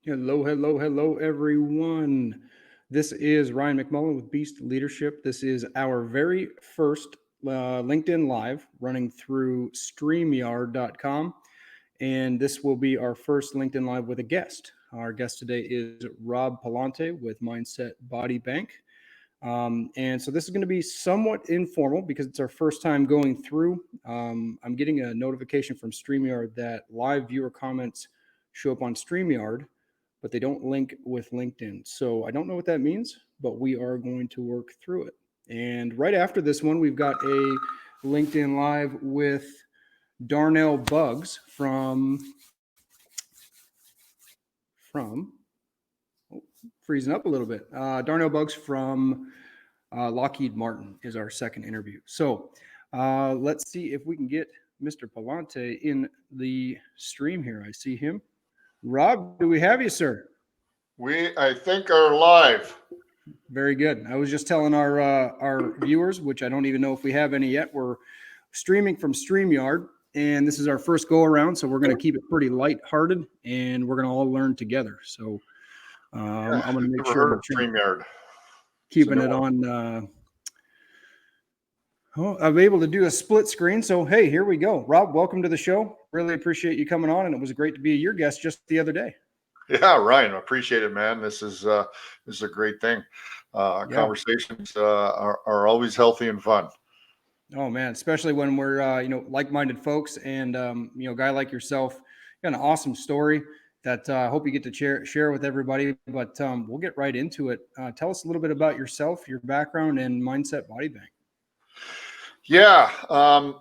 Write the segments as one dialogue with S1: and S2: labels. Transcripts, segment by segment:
S1: Hello, hello, hello, everyone. This is Ryan McMullan with Beast Leadership. This is our very first LinkedIn Live running through StreamYard.com. And this will be our first LinkedIn Live with a guest. Our guest today is Rob Pallante with Mindset Body Bank. And so this is going to be somewhat informal because it's our first time going through. I'm getting a notification from StreamYard that live viewer comments show up on StreamYard, but they don't link with LinkedIn. So I don't know what that means, but we are going to work through it. And right after this one, we've got a LinkedIn Live with 𝗕𝗃𝗍𝗍 freezing up a little bit. 𝗕𝗃𝗍𝗍 from Lockheed Martin is our second interview. So let's see if we can get Mr. Pallante in the stream here. I see him. Rob, do we have you, sir?
S2: I think, are live.
S1: Very good. I was just telling our viewers, which I don't even know if we have any yet, we're streaming from StreamYard, and this is our first go around, so we're going to keep it pretty lighthearted, and we're going to all learn together. So I'm going to make sure we're
S2: StreamYard.
S1: keeping it on. I'm able to do a split screen. So, hey, here we go. Rob, welcome to the show. Really appreciate you coming on, and it was great to be your guest just the other day.
S2: Yeah, Ryan, I appreciate it, man. This is a great thing. Conversations are always healthy and fun.
S1: Oh man, especially when we're like-minded folks, and a guy like yourself, you got an awesome story that I hope you get to share with everybody. But we'll get right into it. Tell us a little bit about yourself, your background, and Mindset Body Bank.
S2: Yeah.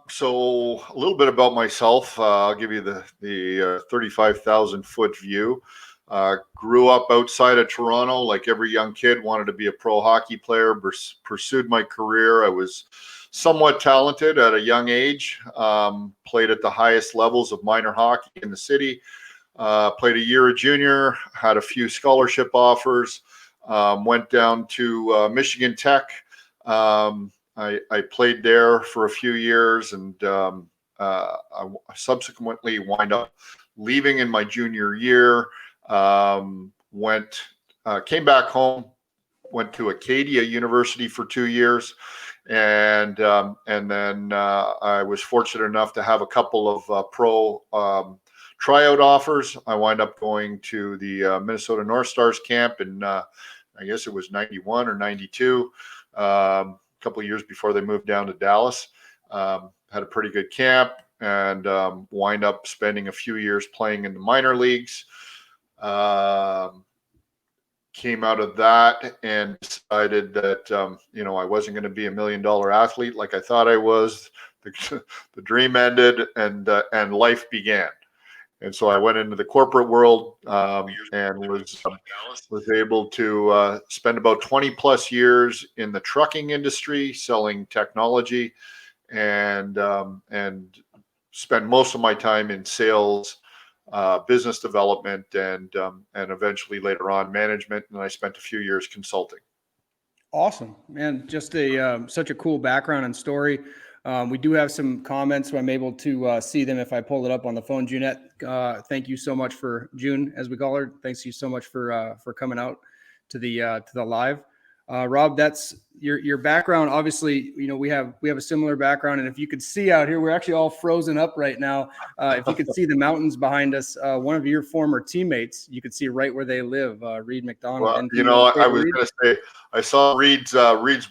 S2: So a little bit about myself. I'll give you the 35,000-foot view. Grew up outside of Toronto, like every young kid, wanted to be a pro hockey player, pursued my career. I was somewhat talented at a young age, played at the highest levels of minor hockey in the city, played a year of junior, had a few scholarship offers, went down to Michigan Tech. I played there for a few years, and I subsequently wind up leaving in my junior year. Came back home, went to Acadia University for 2 years, and then I was fortunate enough to have a couple of pro tryout offers. I wind up going to the Minnesota North Stars camp in I guess it was 91 or 92. A couple of years before they moved down to Dallas. Had a pretty good camp, and wind up spending a few years playing in the minor leagues. Came out of that and decided that I wasn't going to be $1 million athlete like I thought I was. The dream ended, and life began. And so I went into the corporate world and was able to spend about 20 plus years in the trucking industry selling technology, and spend most of my time in sales, business development, and eventually later on management. And I spent a few years consulting.
S1: Awesome, man. Just such a cool background and story. We do have some comments, so I'm able to see them if I pull it up on the phone. Junette, thank you so much for June, as we call her. Thanks you so much for coming out to the live. Rob, that's your background. Obviously, we have a similar background, and if you could see out here, we're actually all frozen up right now. If you could see the mountains behind us, one of your former teammates, you could see right where they live, Reed McDonald.
S2: Well, I was going to say, I saw Reed's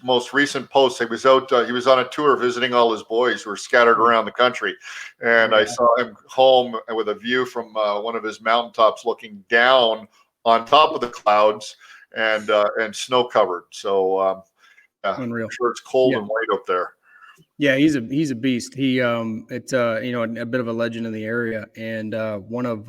S2: most recent post. He was on a tour visiting all his boys who were scattered around the country, and I saw him home with a view from one of his mountaintops, looking down on top of the clouds and snow covered. So
S1: unreal.
S2: I'm sure it's cold and white up there.
S1: Yeah, he's a beast. He it's a bit of a legend in the area, and one of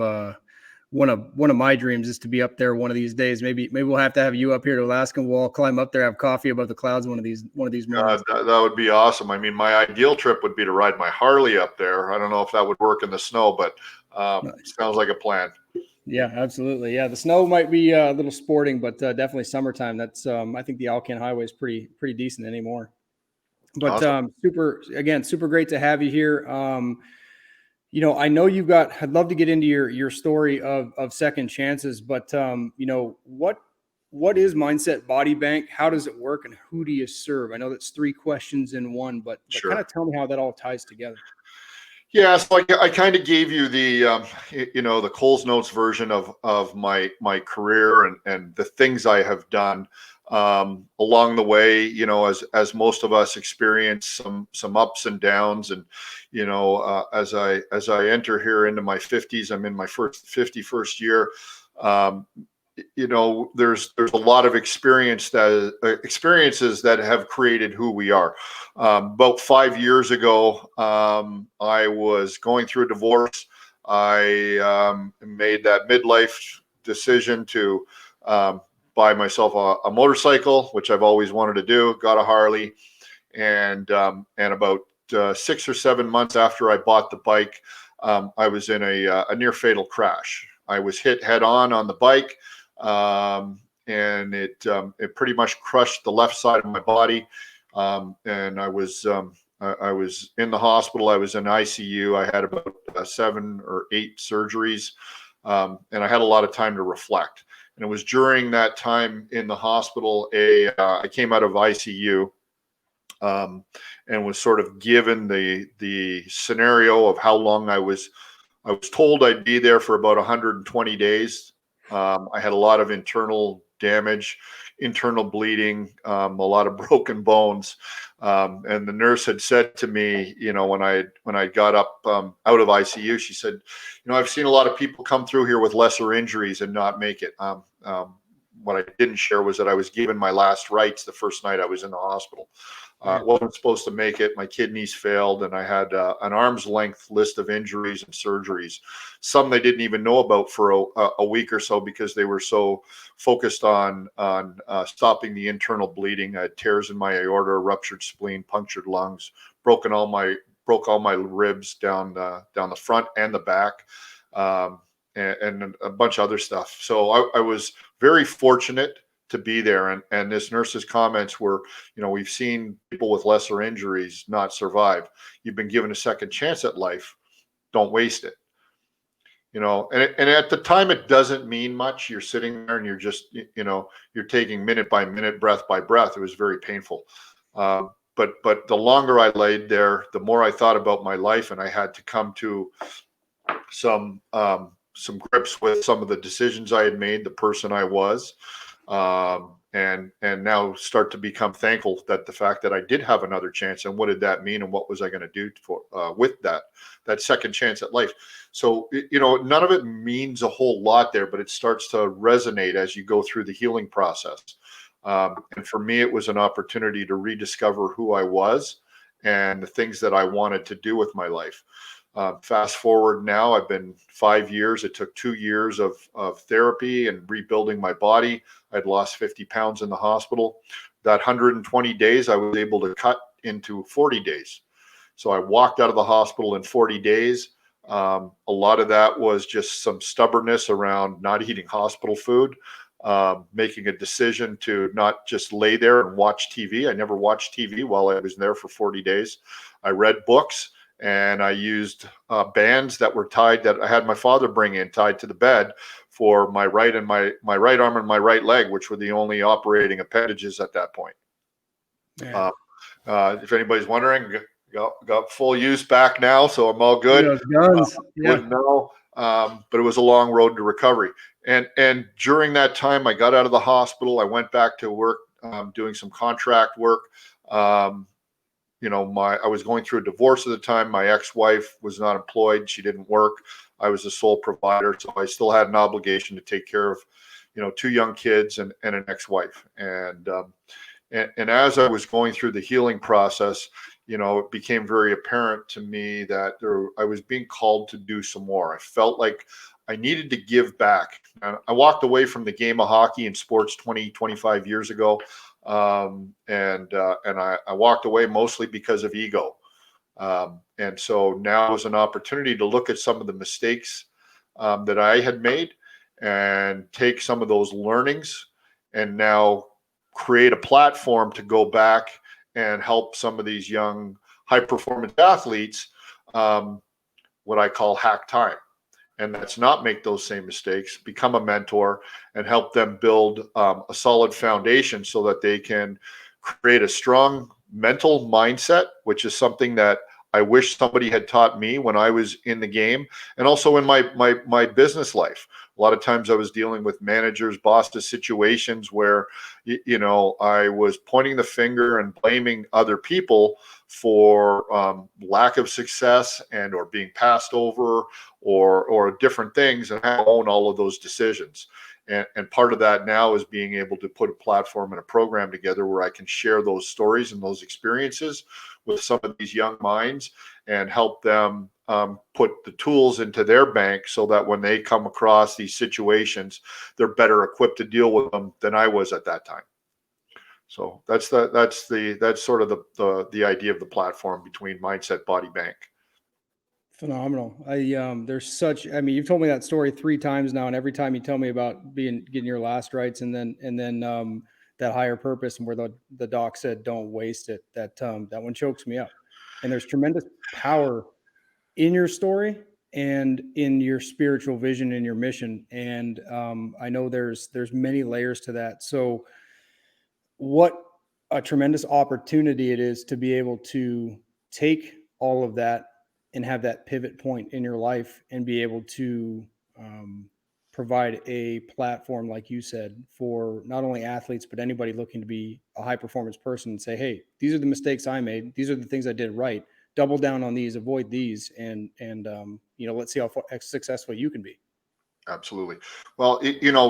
S1: my dreams is to be up there one of these days. Maybe we'll have to have you up here to Alaska, and we'll all climb up there, have coffee above the clouds one of these mornings.
S2: That would be awesome. I mean, my ideal trip would be to ride my Harley up there. I don't know if that would work in the snow, but sounds like a plan.
S1: Yeah, absolutely. Yeah, the snow might be a little sporting, but definitely summertime. That's I think the Alcan Highway is pretty decent anymore. But awesome. Super great to have you here. You know, I know you've got, I'd love to get into your story of second chances, but you know, what is Mindset Body Bank? How does it work, and who do you serve? I know that's three questions in one, but kind
S2: Sure.
S1: of tell me how that all ties together.
S2: Yeah, so I kind of gave you the the 𝐏𝐈𝐿𝐴 version of my career and the things I have done along the way. You know, as most of us experience some ups and downs, and as I enter here into my 50s, I'm in my 51st year. Um, there's a lot of experiences that have created who we are. About 5 years ago, I was going through a divorce. I made that midlife decision to buy myself a motorcycle, which I've always wanted to do. Got a Harley, and about 6 or 7 months after I bought the bike, I was in a near fatal crash. I was hit head on the bike. And it pretty much crushed the left side of my body. And I was in the hospital. I was in ICU. I had about 7 or 8 surgeries, and I had a lot of time to reflect. And it was during that time in the hospital, I came out of ICU, and was sort of given the scenario of how long I was told I'd be there for about 120 days. I had a lot of internal damage, internal bleeding, a lot of broken bones. And the nurse had said to me, when I got up out of ICU, she said, I've seen a lot of people come through here with lesser injuries and not make it. What I didn't share was that I was given my last rites the first night I was in the hospital. I wasn't supposed to make it. My kidneys failed, and I had an arm's length list of injuries and surgeries. Some they didn't even know about for a week or so because they were so focused on stopping the internal bleeding. I had tears in my aorta, ruptured spleen, punctured lungs, broke all my ribs down the front and the back, and a bunch of other stuff. So I was very fortunate to be there. And this nurse's comments were, we've seen people with lesser injuries not survive. You've been given a second chance at life. Don't waste it. And at the time, it doesn't mean much. You're sitting there and you're just, you're taking minute by minute, breath by breath. It was very painful. But the longer I laid there, the more I thought about my life, and I had to come to some grips with some of the decisions I had made, the person I was, and now start to become thankful that the fact that I did have another chance, and what did that mean, and what was I going to do with that second chance at life. So none of it means a whole lot there, but it starts to resonate as you go through the healing process. And for me, it was an opportunity to rediscover who I was and the things that I wanted to do with my life. Fast forward now, I've been 5 years. It took 2 years of therapy and rebuilding my body. I'd lost 50 pounds in the hospital. That 120 days, I was able to cut into 40 days. So I walked out of the hospital in 40 days. A lot of that was just some stubbornness around not eating hospital food, making a decision to not just lay there and watch TV. I never watched TV while I was there for 40 days. I read books. And I used bands that were tied, that I had my father bring in, tied to the bed for my right and my right arm and my right leg, which were the only operating appendages at that point. If anybody's wondering, got full use back now, so I'm all good.
S1: Those guns,
S2: wouldn't know, but it was a long road to recovery. And during that time, I got out of the hospital. I went back to work, doing some contract work. I was going through a divorce at the time. My ex-wife was not employed. She didn't work. I was the sole provider. So I still had an obligation to take care of, 2 young kids and an ex-wife. And as I was going through the healing process, it became very apparent to me that I was being called to do some more. I felt like I needed to give back. And I walked away from the game of hockey and sports 25 years ago. And I walked away mostly because of ego. And so now was an opportunity to look at some of the mistakes that I had made and take some of those learnings and now create a platform to go back and help some of these young high performance athletes what I call hack time. And that's not make those same mistakes, become a mentor and help them build a solid foundation so that they can create a strong mental mindset, which is something that I wish somebody had taught me when I was in the game and also in my business life. A lot of times I was dealing with managers, bosses, situations where, I was pointing the finger and blaming other people for lack of success and or being passed over or different things, and I own all of those decisions. And part of that now is being able to put a platform and a program together where I can share those stories and those experiences with some of these young minds and help them put the tools into their bank so that when they come across these situations, they're better equipped to deal with them than I was at that time. So that's sort of the idea of the platform between Mindset Body Bank.
S1: Phenomenal. I mean, you've told me that story 3 times now, and every time you tell me about getting your last rites and then that higher purpose and where the doc said don't waste it, that one chokes me up. And there's tremendous power in your story and in your spiritual vision and your mission. And I know there's many layers to that. So what a tremendous opportunity it is to be able to take all of that and have that pivot point in your life and be able to provide a platform, like you said, for not only athletes, but anybody looking to be a high performance person and say, hey, these are the mistakes I made. These are the things I did right. Double down on these, avoid these, and let's see how successful you can be.
S2: Absolutely. Well,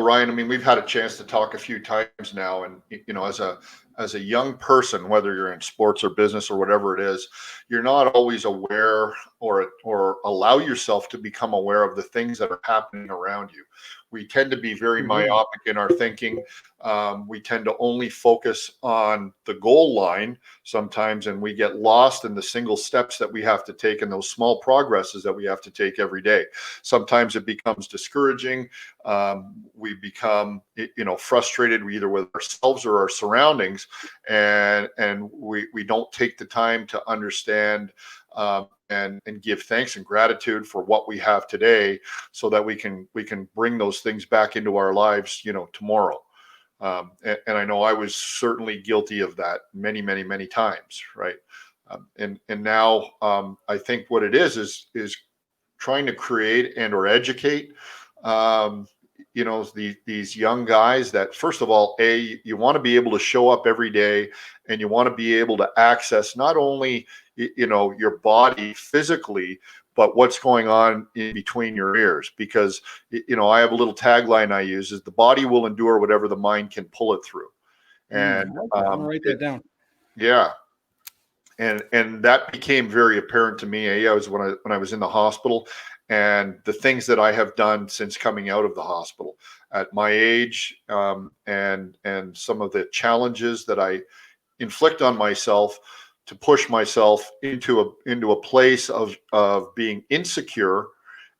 S2: Ryan, I mean, we've had a chance to talk a few times now, and as a young person, whether you're in sports or business or whatever it is, you're not always aware or allow yourself to become aware of the things that are happening around you. We tend to be very myopic in our thinking. We tend to only focus on the goal line sometimes, and we get lost in the single steps that we have to take and those small progresses that we have to take every day. Sometimes it becomes discouraging. We become, frustrated either with ourselves or our surroundings, and we don't take the time to understand and give thanks and gratitude for what we have today, so that we can bring those things back into our lives, tomorrow. And I know I was certainly guilty of that many, many, many times, right? And now I think what it is trying to create and or educate these young guys that, first of all, you want to be able to show up every day, and you want to be able to access not only your body physically, but what's going on in between your ears. Because I have a little tagline I use: is the body will endure whatever the mind can pull it through. And
S1: I'll write that down.
S2: Yeah. And that became very apparent to me. I was when I was in the hospital, and the things that I have done since coming out of the hospital at my age, and some of the challenges that I inflict on myself to push myself into a place of being insecure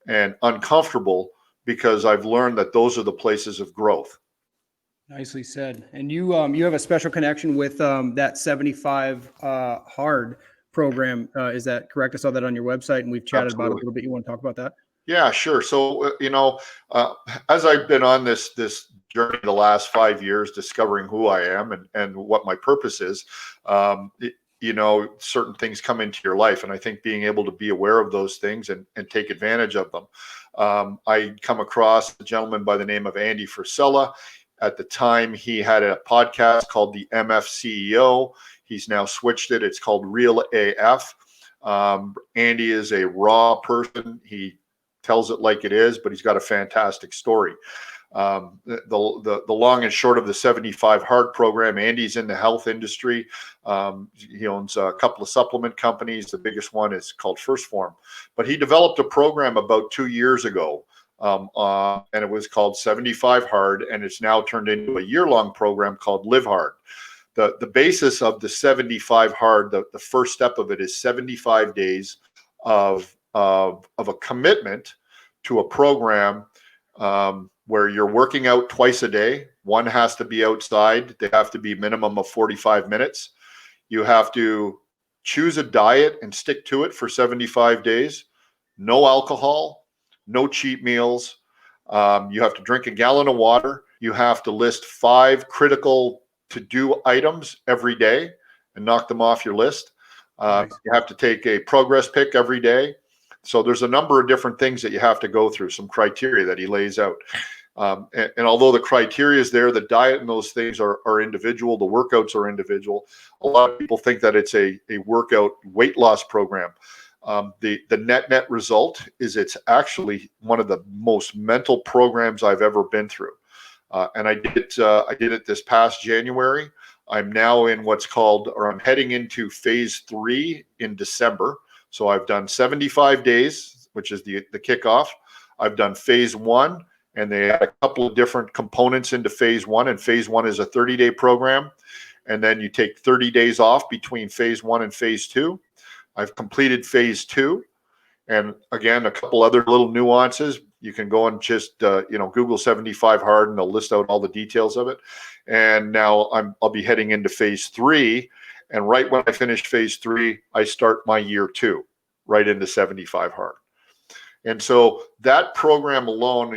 S2: and uncomfortable, because I've learned that those are the places of growth.
S1: Nicely said. And you have a special connection with that 75 hard program. Is that correct? I saw that on your website, and we've chatted about it a little bit. You want to talk about that?
S2: Yeah, sure. So, as I've been on this journey the last 5 years, discovering who I am and what my purpose is, certain things come into your life. And I think being able to be aware of those things and take advantage of them. I come across a gentleman by the name of 𝗕𝗕𝗓. At the time, he had a podcast called the MF CEO. He's now switched it. It's called Real AF. Andy is a raw person. He tells it like it is, but he's got a fantastic story. The long and short of the 75 Hard program, Andy's in the health industry. He owns a couple of supplement companies. The biggest one is called First Form. But he developed a program about 2 years ago, and it was called 75 Hard, and it's now turned into a year-long program called Live Hard. The basis of the 75 Hard, the first step of it is 75 days of a commitment to a program where you're working out twice a day. One has to be outside. They have to be minimum of 45 minutes. You have to choose a diet and stick to it for 75 days. no alcohol, no cheat meals. You have to drink a gallon of water. You have to list 5 critical to-do items every day and knock them off your list.
S1: Nice.
S2: You have to take a progress pic every day. So there's a number of different things that you have to go through, some criteria that he lays out. And although the criteria is there, the diet and those things are individual, the workouts are individual. A lot of people think that it's a workout weight loss program. The net result is it's actually one of the most mental programs I've ever been through. And I did it this past January. I'm now in what's called, or I'm heading into phase 3 in December. So I've done 75 days, which is the kickoff. I've done phase 1, and they had a couple of different components into phase 1. And phase 1 is a 30-day program. And then you take 30 days off between phase 1 and phase 2. I've completed phase 2. And again, a couple other little nuances. You can go and just, Google 75 hard, and they'll list out all the details of it. And now I'll be heading into phase 3. And right when I finish phase 3, I start my year 2, right into 75 hard. And so that program alone,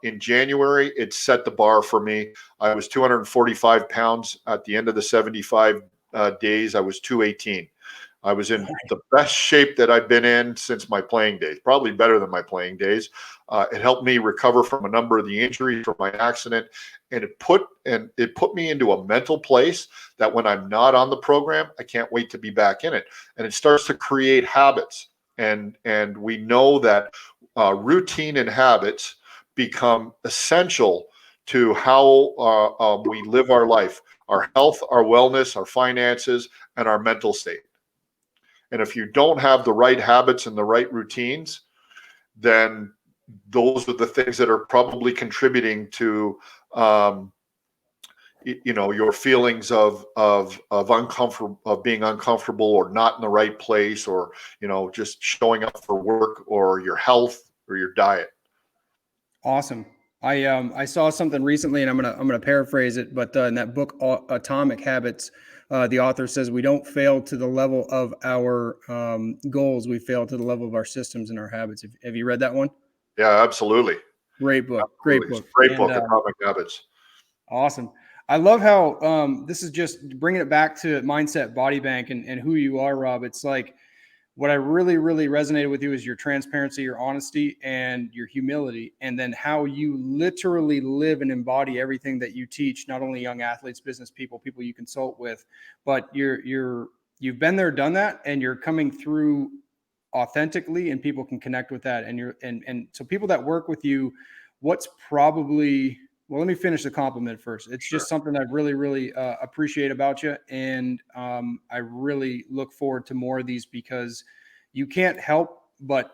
S2: in January, it set the bar for me. I was 245 pounds at the end of the 75 days. I was 218. I was in the best shape that I've been in since my playing days, probably better than my playing days. It helped me recover from a number of the injuries from my accident, and it put me into a mental place that when I'm not on the program, I can't wait to be back in it. And it starts to create habits, and we know that routine and habits become essential to how we live our life, our health, our wellness, our finances, and our mental state. And if you don't have the right habits and the right routines, then those are the things that are probably contributing to, your feelings of uncomfortable, of being uncomfortable, or not in the right place, or, just showing up for work, or your health, or your diet.
S1: Awesome. I saw something recently, and I'm gonna paraphrase it, but in that book, Atomic Habits, the author says we don't fail to the level of our goals; we fail to the level of our systems and our habits. Have you read that one?
S2: Yeah, absolutely.
S1: Great book.
S2: Absolutely.
S1: Great book.
S2: Great book, Atomic Habits.
S1: Awesome. I love how this is just bringing it back to Mindset Body Bank and who you are, Rob. It's like, what I really, really resonated with you is your transparency, your honesty, and your humility, and then how you literally live and embody everything that you teach, not only young athletes, business people, people you consult with, but you've been there, done that, and you're coming through authentically, and people can connect with that. And so people that work with you, what's probably, well, let me finish the compliment first. It's just something I really, really appreciate about you. And I really look forward to more of these, because you can't help but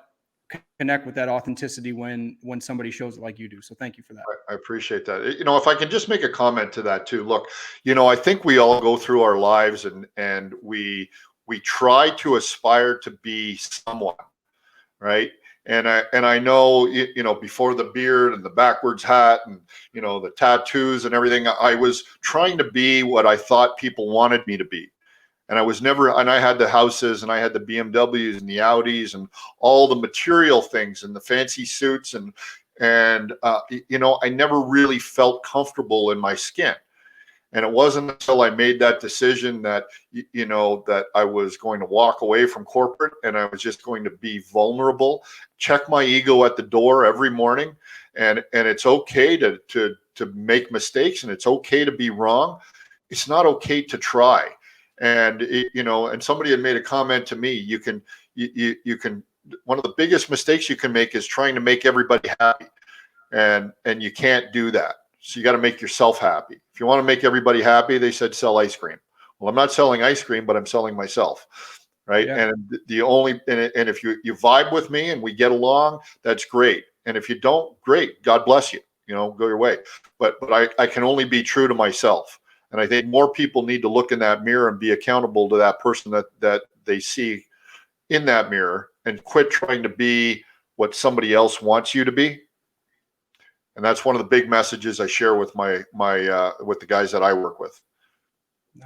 S1: connect with that authenticity when somebody shows it like you do. So thank you for that.
S2: I appreciate that. If I can just make a comment to that too. Look, I think we all go through our lives and we try to aspire to be someone, right? And I know, before the beard and the backwards hat and, the tattoos and everything, I was trying to be what I thought people wanted me to be. And I was never, and I had the houses, and I had the BMWs and the Audis and all the material things and the fancy suits. And I never really felt comfortable in my skin. And it wasn't until I made that decision that, that I was going to walk away from corporate, and I was just going to be vulnerable, check my ego at the door every morning. And it's okay to make mistakes, and it's okay to be wrong. It's not okay to try. And, and somebody had made a comment to me, you can, one of the biggest mistakes you can make is trying to make everybody happy. And you can't do that. So you got to make yourself happy. If you want to make everybody happy, they said sell ice cream. Well, I'm not selling ice cream, but I'm selling myself, right? Yeah. And and if you vibe with me and we get along, that's great. And if you don't, great. God bless you. Go your way. But I can only be true to myself. And I think more people need to look in that mirror and be accountable to that person that they see in that mirror, and quit trying to be what somebody else wants you to be. And that's one of the big messages I share with with the guys that I work with.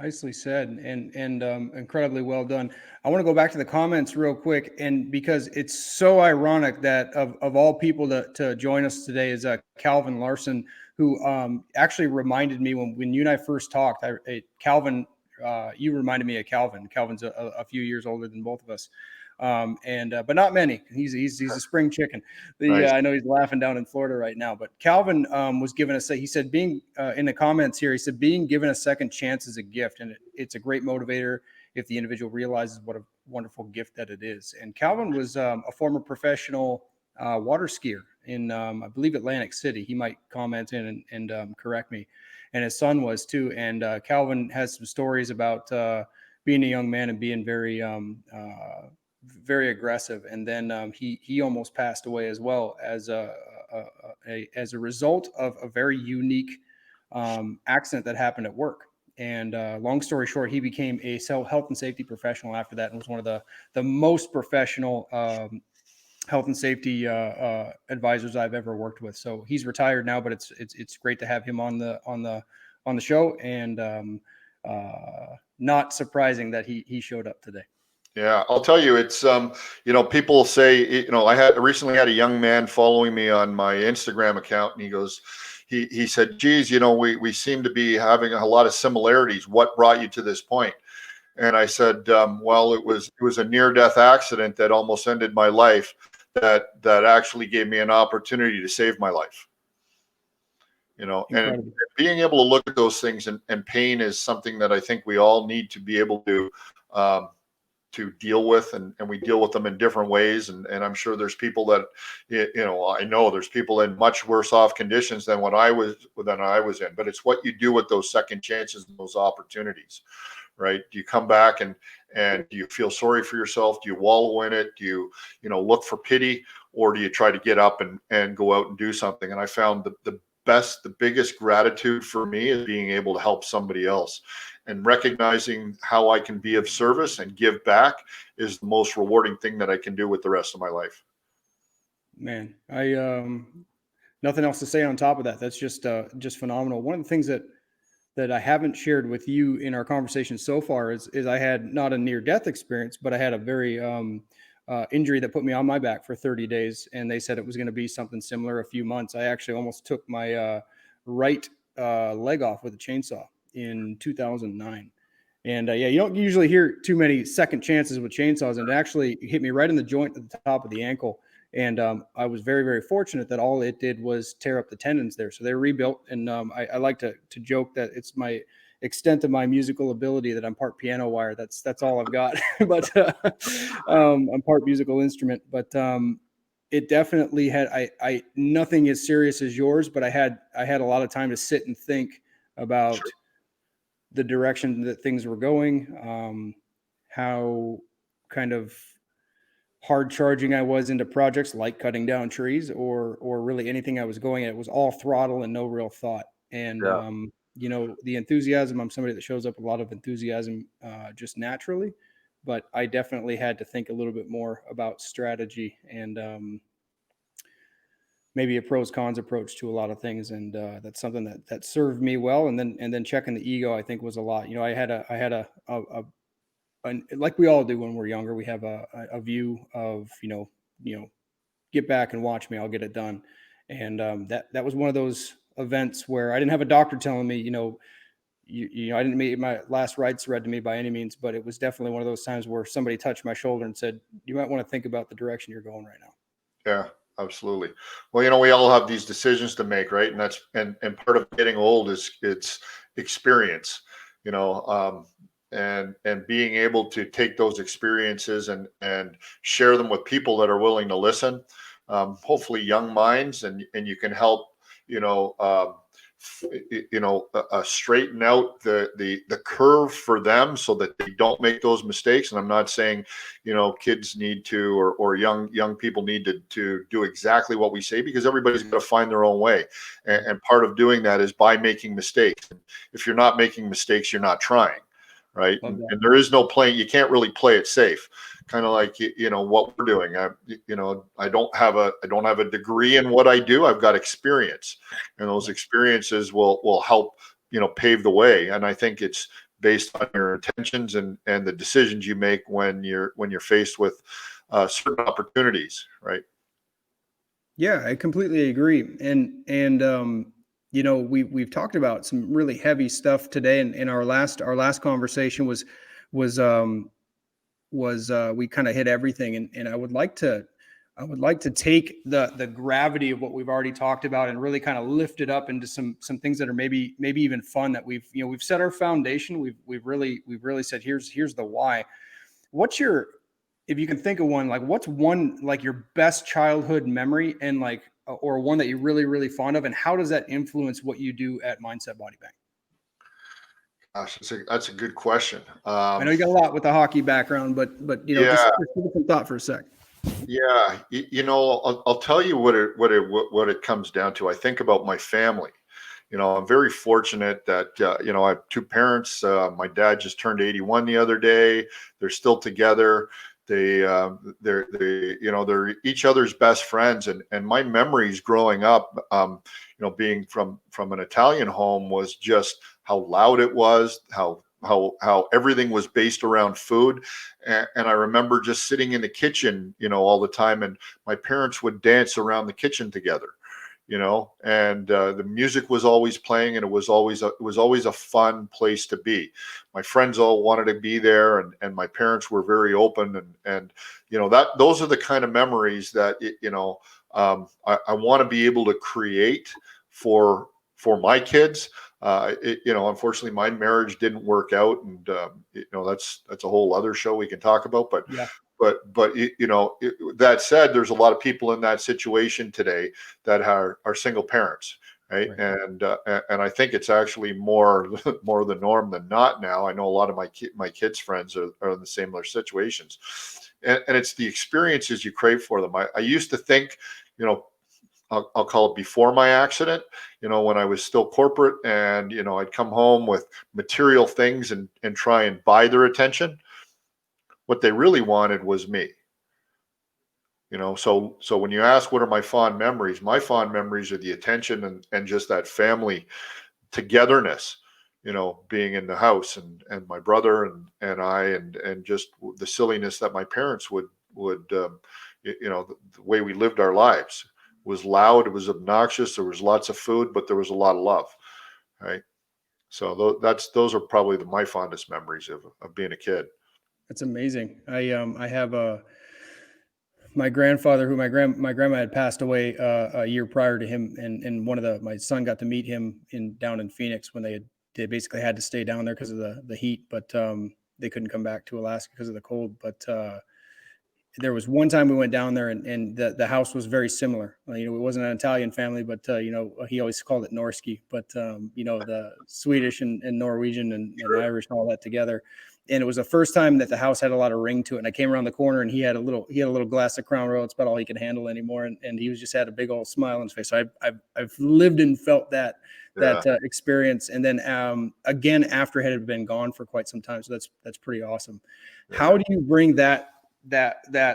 S1: Nicely said, and incredibly well done. I want to go back to the comments real quick, and because it's so ironic that of all people to join us today is Calvin Larson, who actually reminded me when you and I first talked. Calvin, you reminded me of Calvin. Calvin's a few years older than both of us, but not many. He's a spring chicken.
S2: Nice.
S1: I know he's laughing down in Florida right now, but Calvin was given he said being in the comments here, he said being given a second chance is a gift, and it's a great motivator if the individual realizes what a wonderful gift that it is. And Calvin was a former professional water skier in I believe Atlantic City. He might comment in and correct me, and his son was too. And Calvin has some stories about being a young man and being very aggressive, and then he almost passed away as well as a result of a very unique accident that happened at work. And long story short, he became a health and safety professional after that, and was one of the most professional health and safety advisors I've ever worked with. So he's retired now, but it's great to have him on the show, and not surprising that he showed up today.
S2: Yeah, I'll tell you, it's people say, I recently had a young man following me on my Instagram account, and he goes, he said, geez, we seem to be having a lot of similarities. What brought you to this point? And I said, well, it was a near-death accident that almost ended my life, that actually gave me an opportunity to save my life. And being able to look at those things, and pain is something that I think we all need to be able to deal with, and we deal with them in different ways. And I'm sure there's people that, I know there's people in much worse off conditions than I was in, but it's what you do with those second chances and those opportunities, right? Do you come back and do you feel sorry for yourself? Do you wallow in it? Do you, look for pity, or do you try to get up and go out and do something? And I found the biggest gratitude for me is being able to help somebody else, and recognizing how I can be of service and give back is the most rewarding thing that I can do with the rest of my life.
S1: Man, I nothing else to say on top of that. That's just phenomenal. One of the things that I haven't shared with you in our conversation so far is I had not a near-death experience, but I had a very injury that put me on my back for 30 days, and they said it was going to be something similar a few months. I actually almost took my right leg off with a chainsaw in 2009. And you don't usually hear too many second chances with chainsaws, and it actually hit me right in the joint at the top of the ankle. And I was very, very fortunate that all it did was tear up the tendons there. So they're rebuilt. And I like to joke that it's my extent of my musical ability that I'm part piano wire. That's all I've got. But I'm part musical instrument. But it definitely had I nothing as serious as yours, but I had a lot of time to sit and think about the direction that things were going, how kind of hard charging I was into projects like cutting down trees, or really anything I was going at. It was all throttle and no real thought. And the enthusiasm, I'm somebody that shows up a lot of enthusiasm just naturally, but I definitely had to think a little bit more about strategy and maybe a pros cons approach to a lot of things. And that's something that served me well. And then checking the ego, I think, was a lot. I had a like we all do when we're younger, we have a view of, get back and watch me, I'll get it done. And that was one of those events where I didn't have a doctor telling me, I didn't meet my last rites read to me by any means, but it was definitely one of those times where somebody touched my shoulder and said, you might want to think about the direction you're going right now.
S2: Yeah, absolutely. Well, we all have these decisions to make, right? And that's, and part of getting old is it's experience, and being able to take those experiences and share them with people that are willing to listen. Hopefully young minds, and you can help, straighten out the curve for them so that they don't make those mistakes. And I'm not saying, kids need to, or young people need to do exactly what we say, because everybody's got to find their own way. And part of doing that is by making mistakes. If you're not making mistakes, you're not trying. Right. And there is no playing. You can't really play it safe. Kind of like, what we're doing. I don't have a degree in what I do. I've got experience, and those experiences will help, pave the way. And I think it's based on your intentions and the decisions you make when you're faced with certain opportunities, right?
S1: Yeah, I completely agree. And you know, we've talked about some really heavy stuff today, and in our last conversation was we kind of hit everything, and I would like to take the gravity of what we've already talked about and really kind of lift it up into some things that are maybe even fun, that we've set our foundation. We've really said, here's the why. What's your, if you can think of one, like what's one, like your best childhood memory, and like, or one that you're really fond of, and how does that influence what you do at Mindset Body Bank?
S2: Gosh, that's a good question.
S1: I know you got a lot with the hockey background, but you know, just
S2: Yeah,
S1: give it some thought for a sec.
S2: yeah. I'll tell you what it comes down to. I think about my family. I'm very fortunate that I have two parents. My dad just turned 81 the other day. They're still together. They're each other's best friends. And my memories growing up, being from an Italian home, was just how loud it was, how everything was based around food. And I remember just sitting in the kitchen, all the time, and my parents would dance around the kitchen together. And the music was always playing, and it was always a fun place to be. My friends all wanted to be there, and my parents were very open, and those are the kind of memories that I want to be able to create for my kids. Unfortunately, my marriage didn't work out, and that's a whole other show we can talk about. But
S1: Yeah.
S2: That said, there's a lot of people in that situation today that are single parents, right? And I think it's actually more the norm than not now. I know a lot of my kids' friends are in the similar situations, and it's the experiences you crave for them. I used to think, I'll call it before my accident, when I was still corporate, and I'd come home with material things and try and buy their attention. What they really wanted was me. So when you ask what are my fond memories are the attention and just that family togetherness, being in the house, and my brother and I, and just the silliness that my parents would the way we lived our lives was loud, it was obnoxious, there was lots of food, but there was a lot of love, right? So those are probably my fondest memories of being a kid.
S1: That's amazing. I have my grandfather, who my grandma had passed away a year prior to him, and my son got to meet him down in Phoenix when they basically had to stay down there because of the heat, but they couldn't come back to Alaska because of the cold. But there was one time we went down there, and the house was very similar. It wasn't an Italian family, but he always called it Norski, but the Swedish and Norwegian and Irish and all that together. And it was the first time that the house had a lot of ring to it. And I came around the corner, and he had a little glass of Crown Royal. It's about all he could handle anymore. And he was just had a big old smile on his face. So I've lived and felt that experience. And then again, after it had been gone for quite some time. So that's pretty awesome.
S2: Yeah.
S1: How do you bring that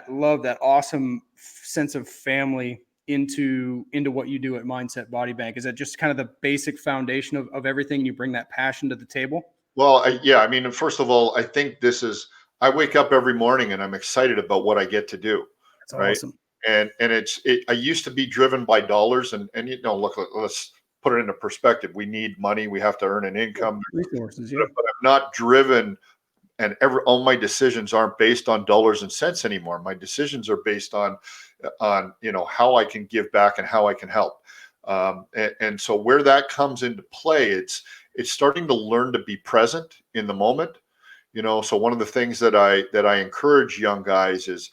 S1: love, that awesome sense of family into what you do at Mindset Body Bank? Is that just kind of the basic foundation of everything, and you bring that passion to the table?
S2: Well, first of all, I think I wake up every morning and I'm excited about what I get to do.
S1: That's
S2: Right.
S1: awesome.
S2: And I used to be driven by dollars, and look, let's put it into perspective. We need money. We have to earn an income.
S1: Resources, yeah.
S2: But I'm not driven, and all my decisions aren't based on dollars and cents anymore. My decisions are based on how I can give back and how I can help. And so where that comes into play, it's starting to learn to be present in the moment. So one of the things that I encourage young guys is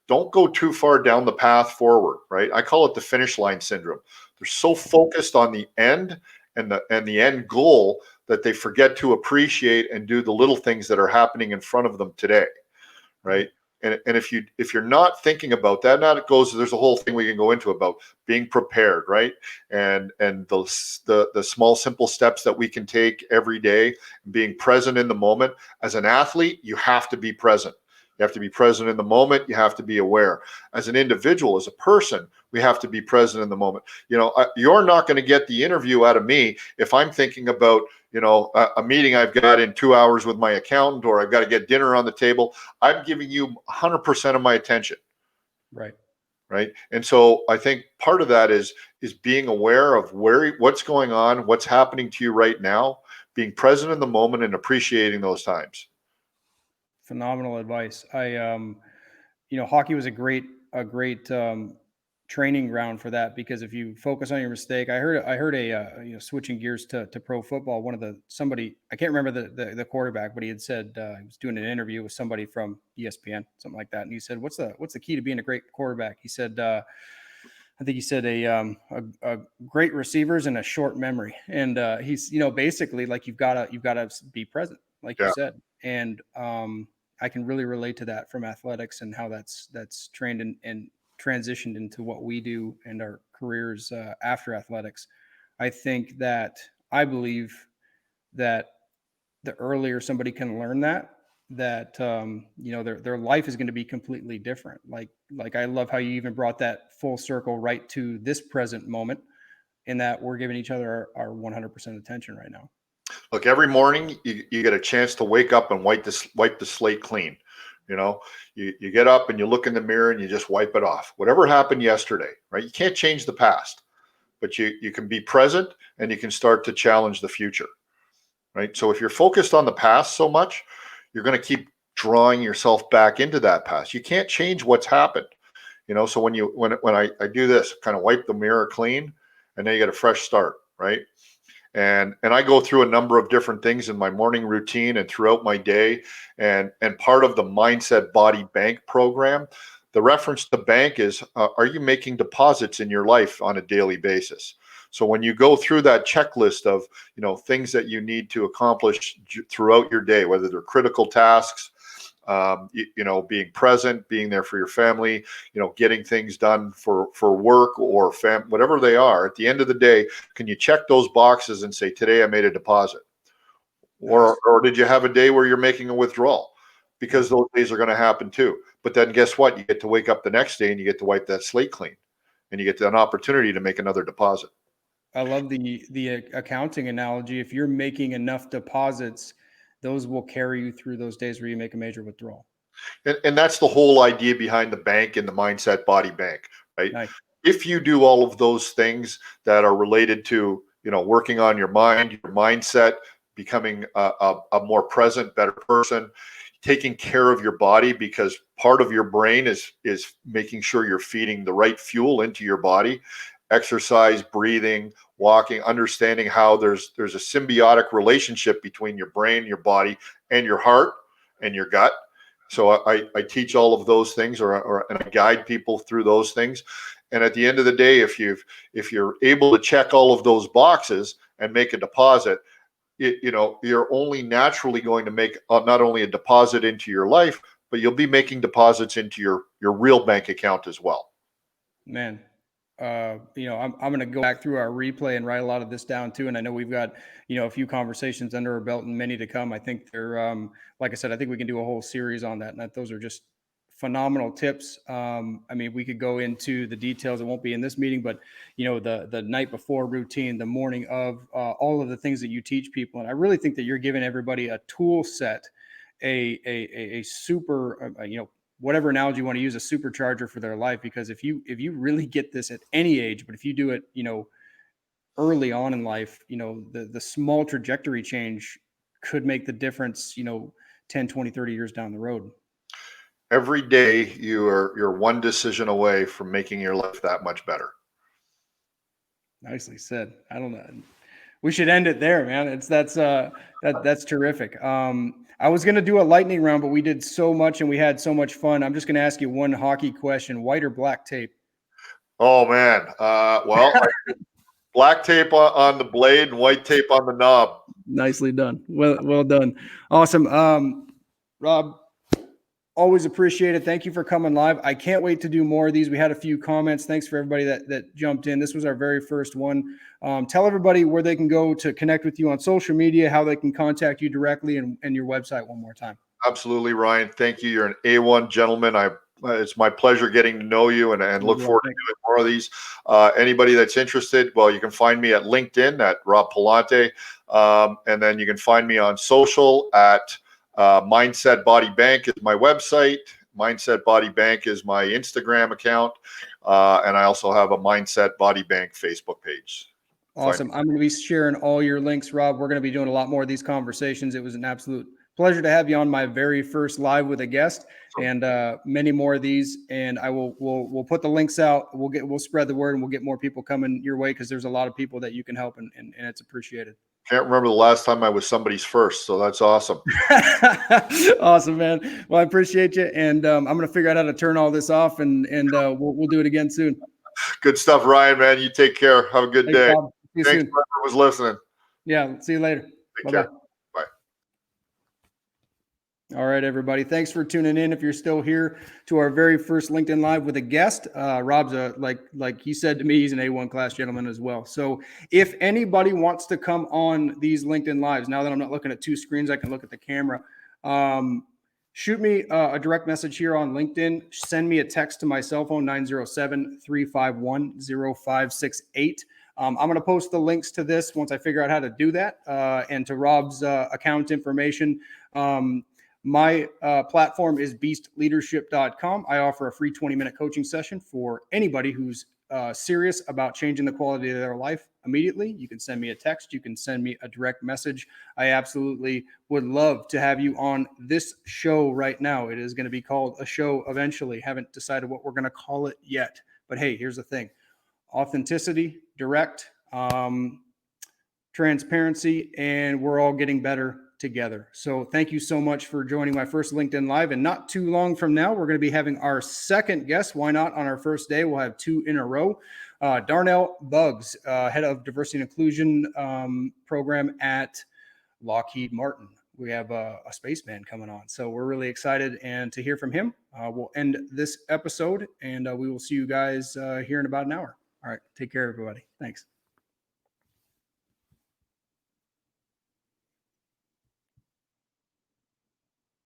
S2: don't go too far down the path forward, right? I call it the finish line syndrome. They're so focused on the end and the end goal that they forget to appreciate and do the little things that are happening in front of them today, right? And if you're not thinking about that, now there's a whole thing we can go into about being prepared, right? And the small, simple steps that we can take every day, being present in the moment. As an athlete, you have to be present. You have to be present in the moment. You have to be aware. As an individual, as a person, we have to be present in the moment. You're not going to get the interview out of me if I'm thinking about, a meeting I've got in 2 hours with my accountant, or I've got to get dinner on the table. I'm giving you 100% of my attention.
S1: Right.
S2: Right. And so I think part of that is being aware of what's going on, what's happening to you right now, being present in the moment and appreciating those times.
S1: Phenomenal advice. Hockey was a great training ground for that, because if you focus on your mistake, I heard switching gears to pro football. Somebody, I can't remember the quarterback, but he had said, he was doing an interview with somebody from ESPN, something like that. And he said, what's the key to being a great quarterback? He said, I think he said a great receivers and a short memory. And he's, basically, like, you've got to be present, like you said. And I can really relate to that from athletics and how that's trained and transitioned into what we do and our careers after athletics. I believe that the earlier somebody can learn that their life is going to be completely different. Like I love how you even brought that full circle right to this present moment, in that we're giving each other our 100% attention right now.
S2: Look, every morning you get a chance to wake up and wipe the slate clean. You get up and you look in the mirror and you just wipe it off. Whatever happened yesterday, right? You can't change the past, but you can be present and you can start to challenge the future, right? So if you're focused on the past so much, you're going to keep drawing yourself back into that past. You can't change what's happened, So when I do this, kind of wipe the mirror clean, and then you get a fresh start, right? And I go through a number of different things in my morning routine and throughout my day. And part of the Mindset Body Bank program, the reference to bank is, are you making deposits in your life on a daily basis? So when you go through that checklist of, things that you need to accomplish throughout your day, whether they're critical tasks, being present, being there for your family, getting things done for work or whatever they are, at the end of the day, can you check those boxes and say, today I made a deposit? Or did you have a day where you're making a withdrawal? Because those days are going to happen too. But then guess what? You get to wake up the next day and you get to wipe that slate clean, and you get an opportunity to make another deposit.
S1: I love the accounting analogy. If you're making enough deposits, those will carry you through those days where you make a major withdrawal.
S2: And that's the whole idea behind the bank and the Mindset Body Bank, right?
S1: Nice.
S2: If you do all of those things that are related to, working on your mind, your mindset, becoming a more present, better person, taking care of your body, because part of your brain is making sure you're feeding the right fuel into your body. Exercise, breathing, walking, understanding how there's a symbiotic relationship between your brain, your body, and your heart and your gut. So I teach all of those things, and I guide people through those things. And at the end of the day, if you're able to check all of those boxes and make a deposit, you're only naturally going to make not only a deposit into your life, but you'll be making deposits into your real bank account as well.
S1: Man, I'm going to go back through our replay and write a lot of this down too. And I know we've got, a few conversations under our belt and many to come. I think they're, like I said, I think we can do a whole series on that. And those are just phenomenal tips. We could go into the details. It won't be in this meeting, but the night before routine, the morning of, all of the things that you teach people. And I really think that you're giving everybody a tool set, a super, whatever analogy you want to use, a supercharger for their life. Because if you really get this at any age, but if you do it, early on in life, the small trajectory change could make the difference, 10, 20, 30 years down the road.
S2: Every day you're one decision away from making your life that much better.
S1: Nicely said. I don't know. We should end it there, man. That's terrific. I was going to do a lightning round, but we did so much and we had so much fun. I'm just going to ask you one hockey question: white or black tape?
S2: Oh man. Black tape on the blade and white tape on the knob.
S1: Nicely done. Well done. Awesome. Rob, always appreciate it. Thank you for coming live. I can't wait to do more of these. We had a few comments. Thanks for everybody that jumped in. This was our very first one. Tell everybody where they can go to connect with you on social media, how they can contact you directly, and your website one more time.
S2: Absolutely, Ryan. Thank you. You're an A1 gentleman. It's my pleasure getting to know you and look forward to doing more of these. Anybody that's interested, well, you can find me at LinkedIn at Rob Pallante. And then you can find me on social at Mindset Body Bank is my website. Mindset Body Bank is my Instagram account. And I also have a Mindset Body Bank Facebook page.
S1: Awesome. I'm going to be sharing all your links, Rob. We're going to be doing a lot more of these conversations. It was an absolute pleasure to have you on my very first live with a guest, and many more of these. And we'll put the links out. We'll spread the word, and we'll get more people coming your way, because there's a lot of people that you can help, and it's appreciated.
S2: Can't remember the last time I was somebody's first, so that's awesome.
S1: Awesome, man. Well, I appreciate you, and I'm going to figure out how to turn all this off, and we'll do it again soon.
S2: Good stuff, Ryan, man. You take care. Have a good day.
S1: Bob. See you
S2: Thanks
S1: soon.
S2: for whoever was listening.
S1: Yeah, see you later.
S2: Take care. Bye.
S1: All right, everybody. Thanks for tuning in. If you're still here to our very first LinkedIn Live with a guest, Rob's like he said to me, he's an A1 class gentleman as well. So if anybody wants to come on these LinkedIn Lives, now that I'm not looking at two screens, I can look at the camera. Shoot me a direct message here on LinkedIn. Send me a text to my cell phone, 907-351-0568. I'm going to post the links to this once I figure out how to do that, and to Rob's account information. My platform is 𝗕𝗃leadership.com. I offer a free 20-minute coaching session for anybody who's serious about changing the quality of their life immediately. You can send me a text. You can send me a direct message. I absolutely would love to have you on this show right now. It is going to be called a show eventually. Haven't decided what we're going to call it yet. But hey, here's the thing. Authenticity, direct, transparency, and we're all getting better together. So thank you so much for joining my first LinkedIn Live. And not too long from now, we're going to be having our second guest. Why not? On our first day, we'll have two in a row. 𝗕𝗃𝗔𝗦𝗧, head of diversity and inclusion program at Lockheed Martin. We have a spaceman coming on. So we're really excited and to hear from him. We'll end this episode, and we will see you guys here in about an hour. All right. Take care, everybody. Thanks.